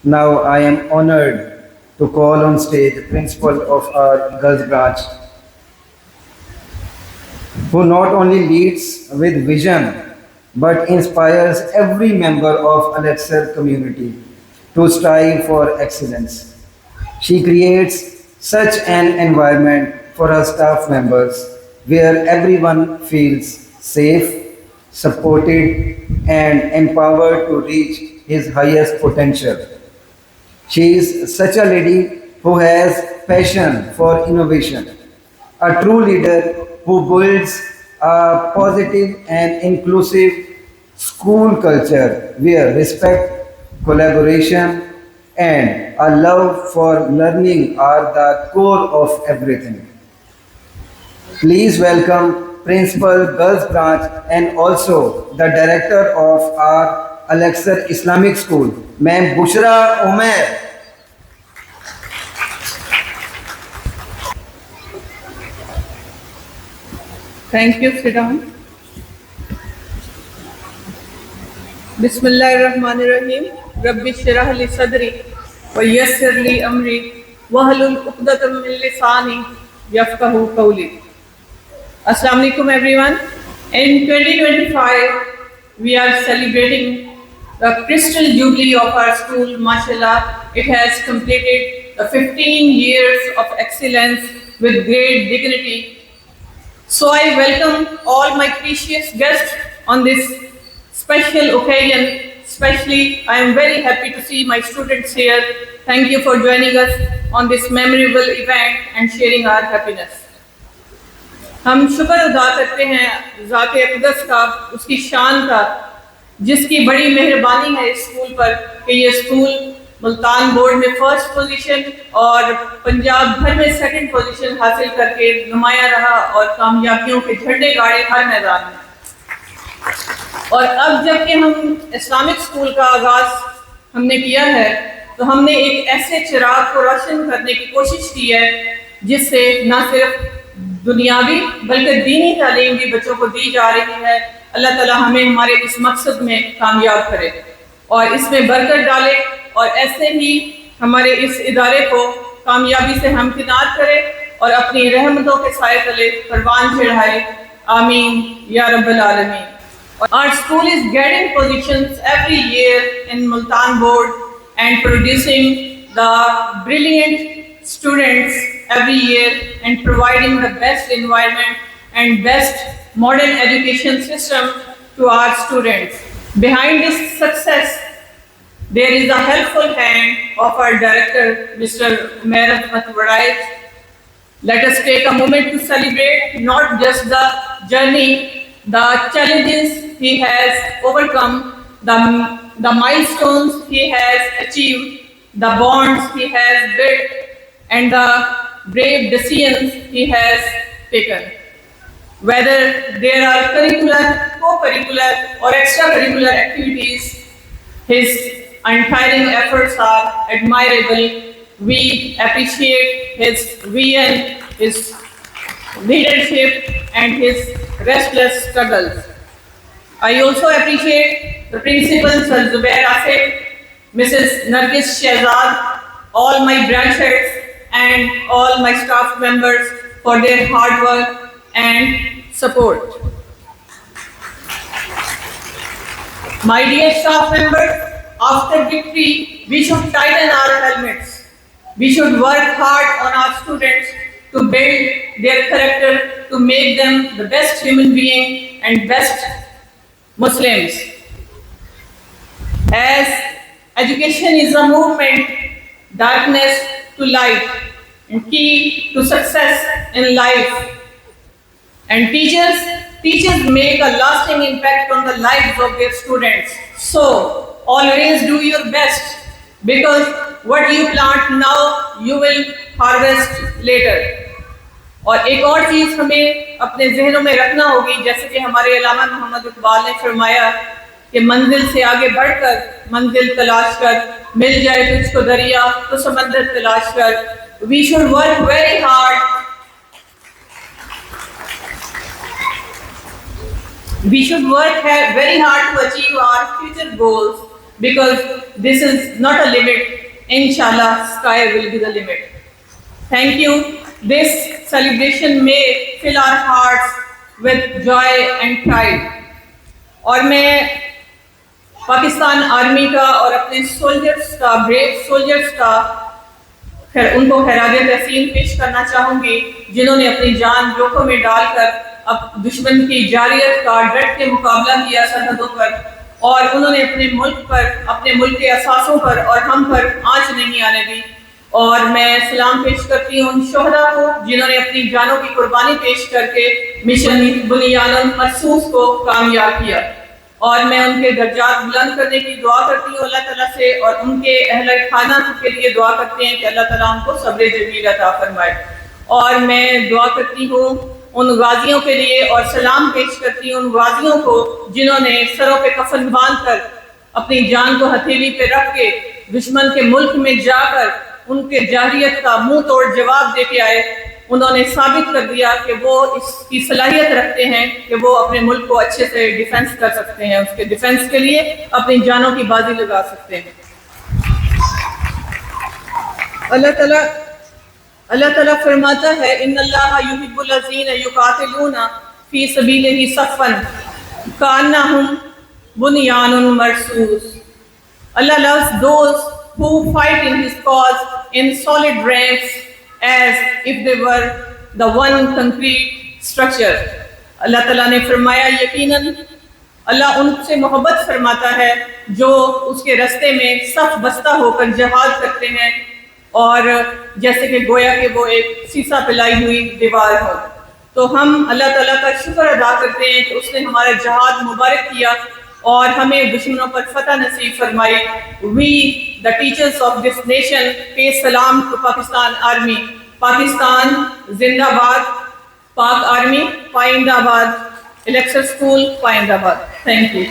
Now I am honored to call on stage the principal of our girls branch, who not only leads with vision but inspires every member of Alexer community to strive for excellence. She creates such an environment for her staff members where everyone feels safe, supported, and empowered to reach his highest potential. She is such a lady who has passion for innovation, a true leader who builds a positive and inclusive school culture where respect, collaboration, and a love for learning are the core of everything. Please welcome Principal Girls Branch and also the Director of our Alexer Islamic School, Ma'am Bushra Umair. Thank you. Sit down. Bismillahirrahmanirrahim. Rabbi shrah li sadri wa yassir li amri wahlul uqdatam min lisani yafqahu qawli. Assalamu alaikum everyone. In 2025, we are celebrating the Crystal Jubilee of our school. MashaAllah, it has completed the 15 years of excellence with great dignity. So I welcome all my precious guests on this special occasion. Especially, I am very happy to see my students here. Thank you for joining us on this memorable event and sharing our happiness. ہم شکر ادا کرتے ہیں ذات اقدس کا، اس کی شان کا، جس کی بڑی مہربانی ہے اس اسکول پر کہ یہ اسکول ملتان بورڈ میں فرسٹ پوزیشن اور پنجاب بھر میں سیکنڈ پوزیشن حاصل کر کے نمایاں رہا اور کامیابیوں کے جھنڈے گاڑے ہر میدان میں. اور اب جب کہ ہم اسلامک اسکول کا آغاز ہم نے کیا ہے تو ہم نے ایک ایسے چراغ کو روشن کرنے کی کوشش کی ہے جس سے نہ صرف دنیاوی بلکہ دینی تعلیم بھی بچوں کو دی جا رہی ہے. اللہ تعالیٰ ہمیں ہمارے اس مقصد میں کامیاب کرے اور اس میں برکت ڈالے اور ایسے ہی ہمارے اس ادارے کو کامیابی سے ہمکنار کرے اور اپنی رحمتوں کے سائے تلے پروان چڑھائے. آمین یا رب العالمین. Our school is getting positions every year in Multan board and producing the brilliant students every year and providing the best environment and best modern education system to our students. Behind this success, there is a helpful hand of our director, Mr. Umair Ahmed Wadait. Let us take a moment to celebrate not just the journey, the challenges he has overcome, the milestones he has achieved, the bonds he has built, and the brave decisions he has taken. Whether there are curricular, co-curricular, or extracurricular activities, his untiring efforts are admirable. We appreciate his vision, his leadership, and his restless struggles. I also appreciate the principals Sir Zubair Asif, Mrs. Nargis Shehzad, all my branch heads, and all my staff members for their hard work and support. My dear staff members, after victory, we should tighten our helmets. We should work hard on our students to build their character, to make them the best human being and best Muslims. As education is a movement, darkness to light, and key to success in life. And teachers make a lasting impact on the lives of their students. So always do your best, because what you plant now, you will harvest later. اور ایک اور چیز ہمیں اپنے ذہنوں میں رکھنا ہوگی، جیسے کہ ہمارے علامہ محمد اقبال نے فرمایا کہ منزل سے آگے بڑھ کر منزل تلاش کر، مل جائے تجھ کو دریا تو سمندر تلاش کر. We should work very hard. We should work very hard to achieve our future goals, because this is not a limit. Inshallah, sky will be the limit. Thank you. This celebration may fill our hearts with joy and pride. اور میں Pakistan army کا اور اپنے soldiers کا، brave soldiers کا ان کو خراج تحسین پیش کرنا چاہوں گی، جنہوں نے اپنی جان جوکھوں میں ڈال کر اب دشمن کی جارحیت کا ڈٹ کے مقابلہ کیا سرحدوں پر، اور انہوں نے اپنے ملک پر، اپنے ملک کے اثاثوں پر اور ہم پر آنچ نہیں آنے دی. اور میں سلام پیش کرتی ہوں ان شہداء کو جنہوں نے اپنی جانوں کی قربانی پیش کر کے مشن بنیان المرصوص کو کامیاب کیا. اور میں ان کے درجات بلند کرنے کی دعا کرتی ہوں اللہ تعالیٰ سے، اور ان کے اہل خانہ کے لیے دعا کرتے ہیں کہ اللہ تعالیٰ ان کو صبر جمیل عطا فرمائے. اور میں دعا کرتی ہوں ان غازیوں کے لیے، اور سلام پیش کرتی ہوں ان غازیوں کو جنہوں نے سروں پہ کفن باندھ کر اپنی جان کو ہتھیلی پہ رکھ کے دشمن کے ملک میں جا کر ان کے جارحیت کا منہ توڑ جواب دے کے آئے. انہوں نے ثابت کر دیا کہ وہ اس کی صلاحیت رکھتے ہیں کہ وہ اپنے ملک کو اچھے سے ڈیفنس کر سکتے ہیں، اس کے ڈیفنس کے لیے اپنی جانوں کی بازی لگا سکتے ہیں. اللہ تعالیٰ فرماتا ہے ان اللہ یحب الذین یقاتلون فی سبیلہ صفا کأنہم بنیان مرصوص. Allah loves those who fight in His cause in solid ranks as if they were the one concrete structure. اللہ تعالیٰ نے فرمایا یقیناً اللہ ان سے محبت فرماتا ہے جو اس کے رستے میں صف بستہ ہو کر جہاد کرتے ہیں، اور جیسے کہ گویا کہ وہ ایک سیسا پلائی ہوئی دیوار ہو. تو ہم اللہ تعالیٰ کا شکر ادا کرتے ہیں کہ اس نے ہمارا جہاد مبارک کیا اور ہمیں دشمنوں پر فتح نصیب فرمائی. We, the teachers of this nation, pay salam to Pakistan Army. Pakistan زندہ باد. پاک آرمی پائندہ باد. Elixir School, Paindabad. Thank you.